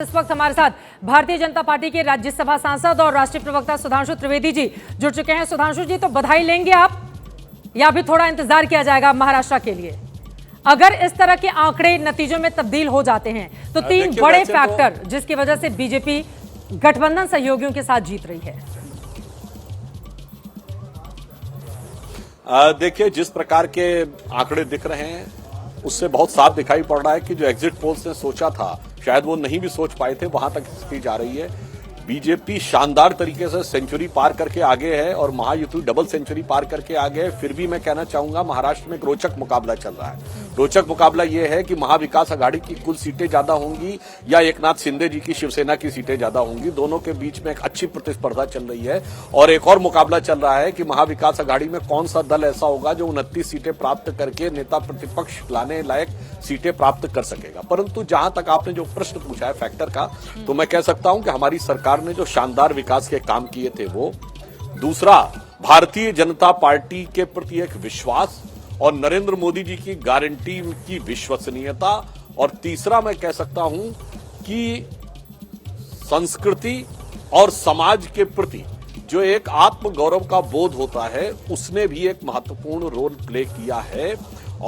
इस वक्त हमारे साथ भारतीय जनता पार्टी के राज्यसभा सांसद और राष्ट्रीय प्रवक्ता सुधांशु त्रिवेदी जी जुड़ चुके हैं। सुधांशु जी, तो बधाई लेंगे आप या अभी थोड़ा इंतजार किया जाएगा महाराष्ट्र के लिए? अगर इस तरह के आंकड़े नतीजों में तब्दील हो जाते हैं तो तीन बड़े फैक्टर जिसकी वजह से बीजेपी गठबंधन सहयोगियों के साथ जीत रही है। देखिए, जिस प्रकार के आंकड़े दिख रहे हैं उससे बहुत साफ दिखाई पड़ रहा है कि जो एग्जिट पोल्स ने सोचा था शायद वो नहीं भी सोच पाए थे, वहां तक स्थिति जा रही है। बीजेपी शानदार तरीके से सेंचुरी पार करके आगे है और महायुति डबल सेंचुरी पार करके आगे है। फिर भी मैं कहना चाहूंगा महाराष्ट्र में एक रोचक मुकाबला चल रहा है। रोचक मुकाबला यह है कि महाविकास आघाड़ी की कुल सीटें ज्यादा होंगी या एकनाथ शिंदे जी की शिवसेना की सीटें ज्यादा होंगी। दोनों के बीच में एक अच्छी प्रतिस्पर्धा चल रही है और एक और मुकाबला चल रहा है कि महाविकास आघाड़ी में कौन सा दल ऐसा होगा जो 29 सीटें प्राप्त करके नेता प्रतिपक्ष लाने लायक सीटें प्राप्त कर सकेगा। परंतु जहां तक आपने जो प्रश्न पूछा है फैक्टर का, तो मैं कह सकता हूं कि हमारी सरकार ने जो शानदार विकास के काम किए थे वो, दूसरा भारतीय जनता पार्टी के प्रति एक विश्वास और नरेंद्र मोदी जी की गारंटी की विश्वसनीयता, और तीसरा मैं कह सकता हूं कि संस्कृति और समाज के प्रति जो एक आत्मगौरव का बोध होता है उसने भी एक महत्वपूर्ण रोल प्ले किया है।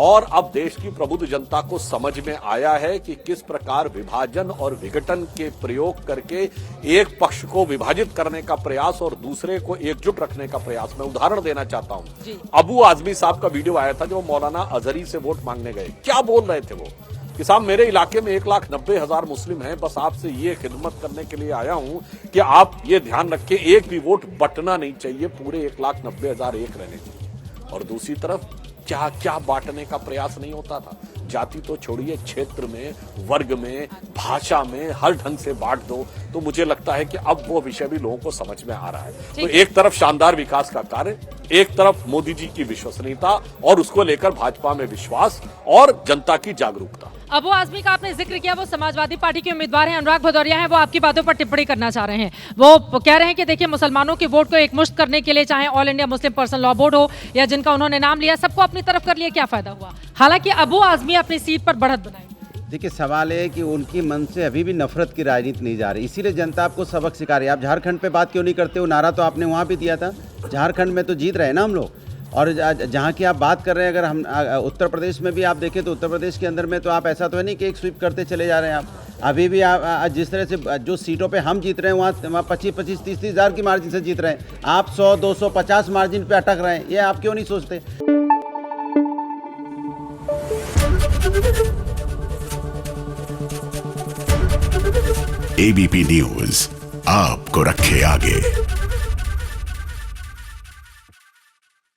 और अब देश की प्रबुद्ध जनता को समझ में आया है कि किस प्रकार विभाजन और विघटन के प्रयोग करके एक पक्ष को विभाजित करने का प्रयास और दूसरे को एकजुट रखने का प्रयास। मैं उदाहरण देना चाहता हूं, अबू आजमी साहब का वीडियो आया था जो मौलाना अजहरी से वोट मांगने गए। क्या बोल रहे थे वो कि साहब मेरे इलाके में 1,90,000 मुस्लिम हैं, बस आपसे ये खिदमत करने के लिए आया हूं कि आप ये ध्यान रखें एक भी वोट बटना नहीं चाहिए, पूरे 1,90,000 एक रहने चाहिए। और दूसरी तरफ क्या क्या बांटने का प्रयास नहीं होता था। जाति तो छोड़िए, क्षेत्र में, वर्ग में, भाषा में हर ढंग से बांट दो। तो मुझे लगता है कि अब वो विषय भी लोगों को समझ में आ रहा है। तो एक तरफ शानदार विकास का कार्य, एक तरफ मोदी जी की विश्वसनीयता और उसको लेकर भाजपा में विश्वास और जनता की जागरूकता। अबू आजमी का आपने जिक्र किया, वो समाजवादी पार्टी के उम्मीदवार हैं, अनुराग भदौरिया हैं, वो आपकी बातों पर टिप्पणी करना चाह रहे हैं। वो कह रहे हैं कि देखिए, मुसलमानों के वोट को एकमुश्त करने के लिए चाहे all India Muslim personal law board हो या जिनका उन्होंने नाम लिया, सबको अपनी तरफ कर लिया, क्या फायदा हुआ? हालांकि अबू आजमी अपनी सीट पर बढ़त बनाएंगे। देखिए, सवाल है कि उनकी मन से अभी भी नफरत की राजनीति नहीं जा रही, इसीलिए जनता आपको सबक सिखा रही है। आप झारखंड पे बात क्यों नहीं करते हो? नारा तो आपने वहाँ भी दिया था। झारखंड में तो जीत रहे हैं ना हम लोग। और जहाँ की आप बात कर रहे हैं, अगर हम उत्तर प्रदेश में भी आप देखें तो उत्तर प्रदेश के अंदर में तो आप ऐसा तो है नहीं कि एक स्वीप करते चले जा रहे हैं। आप अभी भी आप जिस तरह से जो सीटों पे हम जीत रहे हैं वहाँ 25-25, 30-30 हज़ार की मार्जिन से जीत रहे हैं। आप 100, 250 मार्जिन पे अटक रहे हैं। ये आप क्यों नहीं सोचते? एबीपी न्यूज़ आपको रखे आगे।